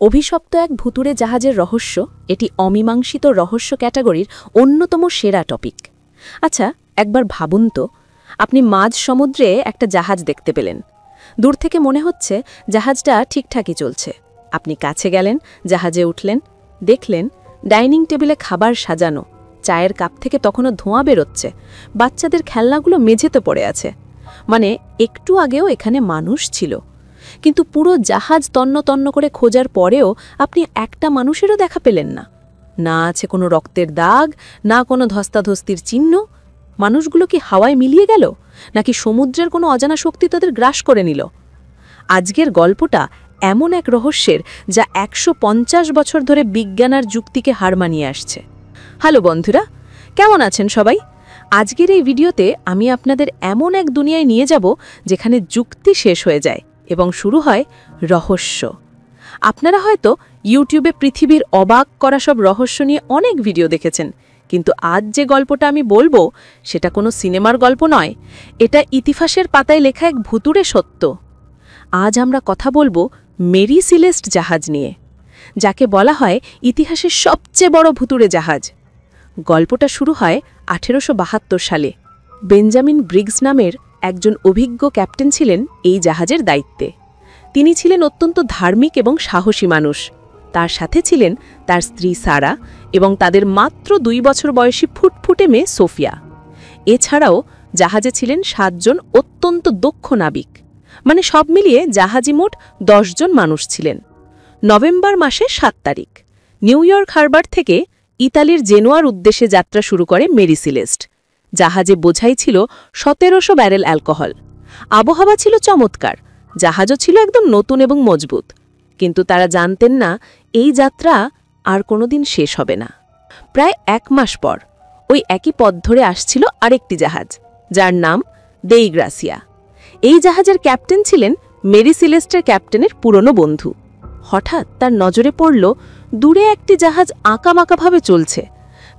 অভিশপ্ত এক ভুতুড়ে জাহাজের রহস্য এটি অমীমাংসিত রহস্য ক্যাটাগরির অন্যতম সেরা টপিক। আচ্ছা, একবার ভাবুন তো, আপনি মাঝ সমুদ্রে একটা জাহাজ দেখতে পেলেন। দূর থেকে মনে হচ্ছে জাহাজটা ঠিকঠাকই চলছে। আপনি কাছে গেলেন, জাহাজে উঠলেন, দেখলেন ডাইনিং টেবিলে খাবার সাজানো, চায়ের কাপ থেকে তখনও ধোঁয়া বেরোচ্ছে, বাচ্চাদের খেলনাগুলো মেঝেতে পড়ে আছে। মানে একটু আগেও এখানে মানুষ ছিল, কিন্তু পুরো জাহাজ তন্ন তন্ন করে খোঁজার পরেও আপনি একটা মানুষেরও দেখা পেলেন না। না আছে কোনো রক্তের দাগ, না কোনো ধস্তাধস্তির চিহ্ন। মানুষগুলো কি হাওয়ায় মিলিয়ে গেল, নাকি সমুদ্রের কোনো অজানা শক্তি তাদের গ্রাস করে নিল? আজকের গল্পটা এমন এক রহস্যের, যা ১৫০ বছর ধরে বিজ্ঞান আর যুক্তিকে হার মানিয়ে আসছে। হ্যালো বন্ধুরা, কেমন আছেন সবাই? আজকের এই ভিডিওতে আমি আপনাদের এমন এক দুনিয়ায় নিয়ে যাব যেখানে যুক্তি শেষ হয়ে যায় এবং শুরু হয় রহস্য। আপনারা হয়তো ইউটিউবে পৃথিবীর অবাক করা সব রহস্য নিয়ে অনেক ভিডিও দেখেছেন, কিন্তু আজ যে গল্পটা আমি বলবো সেটা কোনো সিনেমার গল্প নয়, এটা ইতিহাসের পাতায় লেখা এক ভুতুড়ে সত্য। আজ আমরা কথা বলবো মেরি সিলেস্ট জাহাজ নিয়ে, যাকে বলা হয় ইতিহাসের সবচেয়ে বড় ভুতুড়ে জাহাজ। গল্পটা শুরু হয় ১৮৭২ সালে। বেঞ্জামিন ব্রিগস নামের একজন অভিজ্ঞ ক্যাপ্টেন ছিলেন এই জাহাজের দায়িত্বে। তিনি ছিলেন অত্যন্ত ধার্মিক এবং সাহসী মানুষ। তার সাথে ছিলেন তার স্ত্রী সারা এবং তাদের মাত্র ২ বছর বয়সী ফুটফুটে মেয়ে সোফিয়া। এছাড়াও জাহাজে ছিলেন ৭ জন অত্যন্ত দক্ষ নাবিক। মানে সব মিলিয়ে জাহাজে মোট ১০ জন মানুষ ছিলেন। নভেম্বর মাসের ৭ তারিখ নিউ ইয়র্ক হারবার থেকে ইতালির জেনোয়ার উদ্দেশ্যে যাত্রা শুরু করে মেরি সিলেস্ট। জাহাজে বোঝাই ছিল ১৭০০ ব্যারেল অ্যালকোহল। আবহাওয়া ছিল চমৎকার, জাহাজও ছিল একদম নতুন এবং মজবুত। কিন্তু তারা জানতেন না এই যাত্রা আর কোনোদিন শেষ হবে না। প্রায় ১ মাস পর ওই একই পথ ধরে আসছিল আরেকটি জাহাজ, যার নাম দেই গ্রাসিয়া। এই জাহাজের ক্যাপ্টেন ছিলেন মেরি সিলেস্টের ক্যাপ্টেনের পুরনো বন্ধু। হঠাৎ তার নজরে পড়ল দূরে একটি জাহাজ আঁকাবাঁকাভাবে চলছে।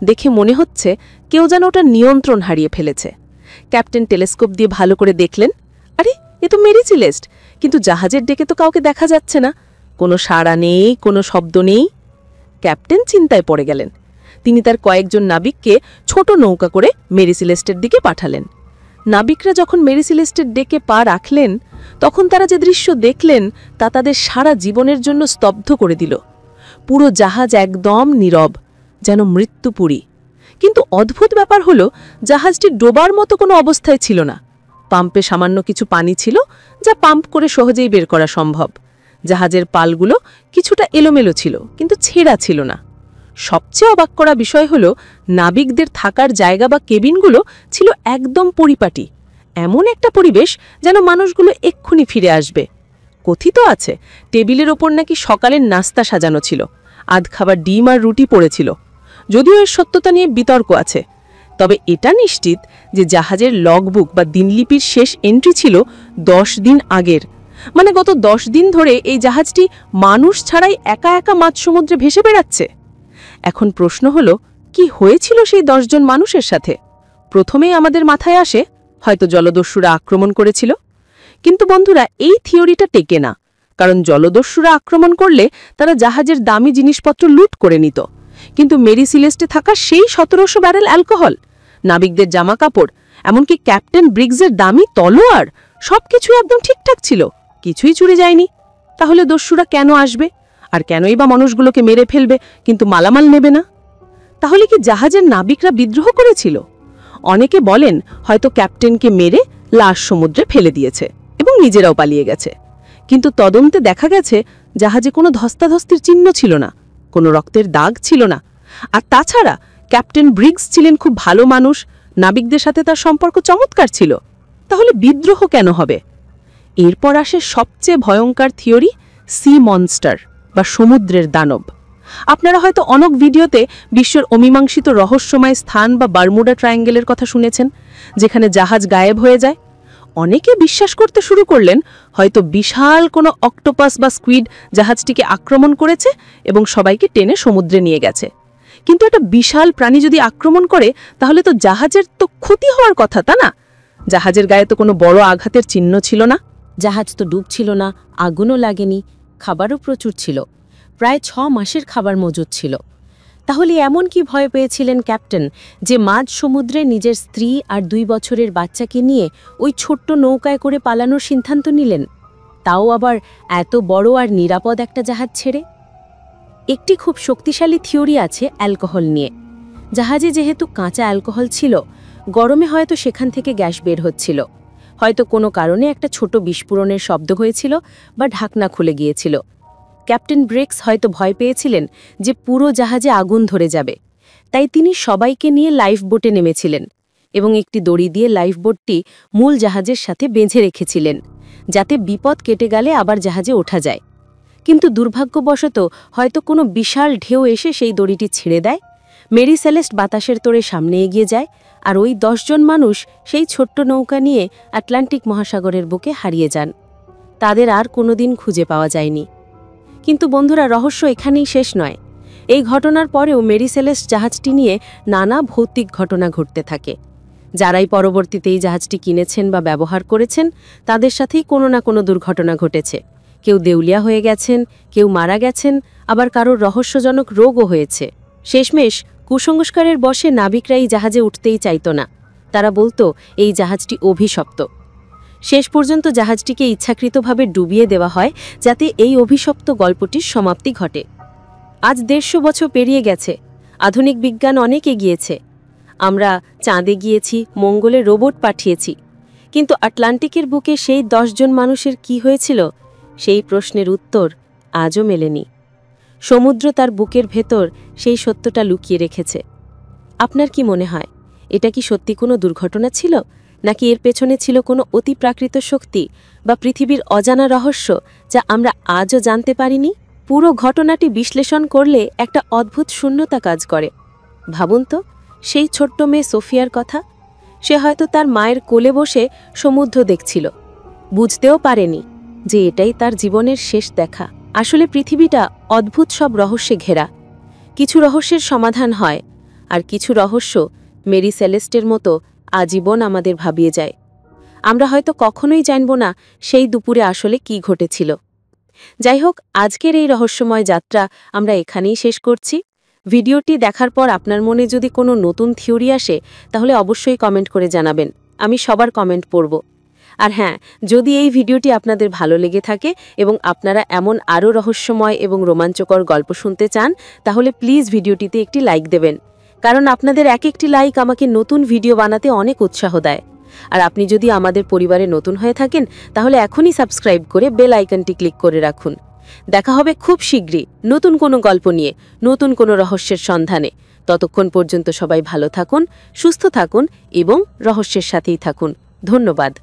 দেখে মনে হচ্ছে কেউ যেন ওটা নিয়ন্ত্রণ হারিয়ে ফেলেছে। ক্যাপ্টেন টেলিস্কোপ দিয়ে ভালো করে দেখলেন, আরে এ তো মেরি সিলেস্ট, কিন্তু জাহাজের ডেকে তো কাউকে দেখা যাচ্ছে না, কোনো সাড়া নেই, কোনো শব্দ নেই। ক্যাপ্টেন চিন্তায় পড়ে গেলেন। তিনি তার কয়েকজন নাবিককে ছোট নৌকা করে মেরি সিলেস্টের দিকে পাঠালেন। নাবিকরা যখন মেরি সিলেস্টের ডেকে পা রাখলেন, তখন তারা যে দৃশ্য দেখলেন তা তাদের সারা জীবনের জন্য স্তব্ধ করে দিল। পুরো জাহাজ একদম নীরব, যেন মৃত্যুপুরী। কিন্তু অদ্ভুত ব্যাপার হলো, জাহাজটি ডোবার মতো কোনো অবস্থায় ছিল না। পাম্পে সামান্য কিছু পানি ছিল, যা পাম্প করে সহজেই বের করা সম্ভব। জাহাজের পালগুলো কিছুটা এলোমেলো ছিল, কিন্তু ছেঁড়া ছিল না। সবচেয়ে অবাক করা বিষয় হলো, নাবিকদের থাকার জায়গা বা কেবিনগুলো ছিল একদম পরিপাটি। এমন একটা পরিবেশ যেন মানুষগুলো এক্ষুনি ফিরে আসবে। কথিত আছে টেবিলের ওপর নাকি সকালের নাস্তা সাজানো ছিল, আধখাবার ডিম আর রুটি পড়েছিল। যদিও এর সত্যতা নিয়ে বিতর্ক আছে, তবে এটা নিশ্চিত যে জাহাজের লগবুক বা দিনলিপির শেষ এন্ট্রি ছিল ১০ দিন আগের। মানে গত ১০ দিন ধরে এই জাহাজটি মানুষ ছাড়াই একা একা মাঝ সমুদ্রে ভেসে বেড়াচ্ছে। এখন প্রশ্ন হলো, কি হয়েছিল সেই ১০ জন মানুষের সাথে? প্রথমেই আমাদের মাথায় আসে হয়তো জলদস্যুরা আক্রমণ করেছিল। কিন্তু বন্ধুরা, এই থিওরিটা টেকে না, কারণ জলদস্যুরা আক্রমণ করলে তারা জাহাজের দামি জিনিসপত্র লুট করে নিত। কিন্তু মেরি সিলেস্টে থাকা সেই ১৭০০ ব্যারেল অ্যালকোহল, নাবিকদের জামা কাপড়, এমনকি ক্যাপ্টেন ব্রিগসের দামি তলোয়ার, সবকিছুই একদম ঠিকঠাক ছিল, কিছুই চুরি যায়নি। তাহলে দস্যুরা কেন আসবে, আর কেনই বা মানুষগুলোকে মেরে ফেলবে কিন্তু মালামাল নেবে না? তাহলে কি জাহাজের নাবিকরা বিদ্রোহ করেছিল? অনেকে বলেন হয়তো ক্যাপ্টেনকে মেরে লাশ সমুদ্রে ফেলে দিয়েছে এবং নিজেরাও পালিয়ে গেছে। কিন্তু তদন্তে দেখা গেছে জাহাজে কোনো ধস্তাধস্তির চিহ্ন ছিল না, কোনো রক্তের দাগ ছিল না। আর তাছাড়া ক্যাপ্টেন ব্রিগস ছিলেন খুব ভালো মানুষ, নাবিকদের সাথে তার সম্পর্ক চমৎকার ছিল। তাহলে বিদ্রোহ কেন হবে? এরপর আসে সবচেয়ে ভয়ঙ্কর থিওরি, সি মনস্টার বা সমুদ্রের দানব। আপনারা হয়তো অনেক ভিডিওতে বিশ্বের অমীমাংসিত রহস্যময় স্থান বা বারমুডা ট্রায়াঙ্গেলের কথা শুনেছেন, যেখানে জাহাজ গায়েব হয়ে যায়। অনেকে বিশ্বাস করতে শুরু করলেন হয়তো বিশাল কোনো অক্টোপাস বা স্কুইড জাহাজটিকে আক্রমণ করেছে এবং সবাইকে টেনে সমুদ্রে নিয়ে গেছে। কিন্তু একটা বিশাল প্রাণী যদি আক্রমণ করে, তাহলে তো জাহাজের তো ক্ষতি হওয়ার কথা, তা না? জাহাজের গায়ে তো কোনো বড় আঘাতের চিহ্ন ছিল না, জাহাজ তো ডুবছিল না, আগুনও লাগেনি, খাবারও প্রচুর ছিল। প্রায় 6 মাসের খাবার মজুদ ছিল। তাহলে এমন কি ভয় পেয়েছিলেন ক্যাপ্টেন যে মাঝ সমুদ্রে নিজের স্ত্রী আর 2 বছরের বাচ্চাকে নিয়ে ওই ছোট্ট নৌকায় করে পালানোর সিদ্ধান্ত নিলেন, তাও আবার এত বড় আর নিরাপদ একটা জাহাজ ছেড়ে? একটি খুব শক্তিশালী থিওরি আছে অ্যালকোহল নিয়ে। জাহাজে যেহেতু কাঁচা অ্যালকোহল ছিল, গরমে হয়তো সেখান থেকে গ্যাস বের হচ্ছিল, হয়তো কোনো কারণে একটা ছোট বিস্ফোরণের শব্দ হয়েছিল বা ঢাকনা খুলে গিয়েছিল। ক্যাপ্টেন ব্রেক্স হয়তো ভয় পেয়েছিলেন যে পুরো জাহাজে আগুন ধরে যাবে, তাই তিনি সবাইকে নিয়ে লাইফবোটে নেমেছিলেন এবং একটি দড়ি দিয়ে লাইফবোটটি মূল জাহাজের সাথে বেঁধে রেখেছিলেন, যাতে বিপদ কেটে গেলে আবার জাহাজে ওঠা যায়। কিন্তু দুর্ভাগ্যবশত হয়তো কোনো বিশাল ঢেউ এসে সেই দড়িটি ছিঁড়ে দেয়, মেরি সেলেস্ট বাতাসের তোড়ে সামনে এগিয়ে যায়, আর ওই 10 জন মানুষ সেই ছোট্ট নৌকা নিয়ে আটলান্টিক মহাসাগরের বুকে হারিয়ে যান। তাদের আর কোনোদিন খুঁজে পাওয়া যায়নি। কিন্তু বন্ধুরা, রহস্য এখানেই শেষ নয়। এই ঘটনার পরেও মেরি সেলেস্ট জাহাজটি নিয়ে নানা ভৌতিক ঘটনা ঘটতে থাকে। যারাই পরবর্তীতে এই জাহাজটি কিনেছেন বা ব্যবহার করেছেন, তাদের সাথেই কোনো না কোনো দুর্ঘটনা ঘটেছে। কেউ দেউলিয়া হয়ে গেছেন, কেউ মারা গেছেন, আবার কারোর রহস্যজনক রোগও হয়েছে। শেষমেশ কুসংস্কারের বশে নাবিকরাই জাহাজে উঠতেই চাইত না। তারা বলতো এই জাহাজটি অভিশপ্ত। শেষ পর্যন্ত জাহাজটিকে ইচ্ছাকৃতভাবে ডুবিয়ে দেওয়া হয়, যাতে এই অভিশপ্ত গল্পটির সমাপ্তি ঘটে। আজ 150 বছর পেরিয়ে গেছে, আধুনিক বিজ্ঞান অনেক এগিয়েছে। আমরা চাঁদে গিয়েছি, মঙ্গলে রোবট পাঠিয়েছি, কিন্তু আটলান্টিকের বুকে সেই 10 জন মানুষের কি হয়েছিল, সেই প্রশ্নের উত্তর আজও মেলেনি। সমুদ্র তার বুকের ভেতর সেই সত্যটা লুকিয়ে রেখেছে। আপনার কি মনে হয়, এটা কি সত্যি কোনো দুর্ঘটনা ছিল, নাকি এর পেছনে ছিল কোনো অতিপ্রাকৃত শক্তি বা পৃথিবীর অজানা রহস্য যা আমরা আজও জানতে পারিনি? পুরো ঘটনাটি বিশ্লেষণ করলে একটা অদ্ভুত শূন্যতা কাজ করে। ভাবুন তো, সেই ছোট্ট মেয়ে সোফিয়ার কথা। সে হয়তো তার মায়ের কোলে বসে সমুদ্র দেখছিল, বুঝতেও পারেনি যে এটাই তার জীবনের শেষ দেখা। আসলে পৃথিবীটা অদ্ভুত সব রহস্যে ঘেরা। কিছু রহস্যের সমাধান হয়, আর কিছু রহস্য মেরি সেলেস্টের মতো আজীবন আমাদের ভাবিয়ে যায়। আমরা হয়তো কখনোই জানব না সেই দুপুরে আসলে কি ঘটেছিল। যাই হোক, আজকের এই রহস্যময় যাত্রা আমরা এখানেই শেষ করছি। ভিডিওটি দেখার পর আপনার মনে যদি কোনো নতুন থিওরি আসে, তাহলে অবশ্যই কমেন্ট করে জানাবেন। আমি সবার কমেন্ট পড়ব। আর হ্যাঁ, যদি এই ভিডিওটি আপনাদের ভালো লেগে থাকে এবং আপনারা এমন আরও রহস্যময় এবং রোমাঞ্চকর গল্প শুনতে চান, তাহলে প্লিজ ভিডিওটিতে একটি লাইক দেবেন, কারণ আপনাদের এক একটি লাইক আমাকে নতুন ভিডিও বানাতে অনেক উৎসাহ দেয়। আর আপনি যদি আমাদের পরিবারে নতুন হয়ে থাকেন, তাহলে এখনই সাবস্ক্রাইব করে বেল আইকনটি ক্লিক করে রাখুন। দেখা হবে খুব শীঘ্রই নতুন কোনো গল্প নিয়ে, নতুন কোনো রহস্যের সন্ধানে। ততক্ষণ পর্যন্ত সবাই ভালো থাকুন, সুস্থ থাকুন এবং রহস্যের সাথেই থাকুন। ধন্যবাদ।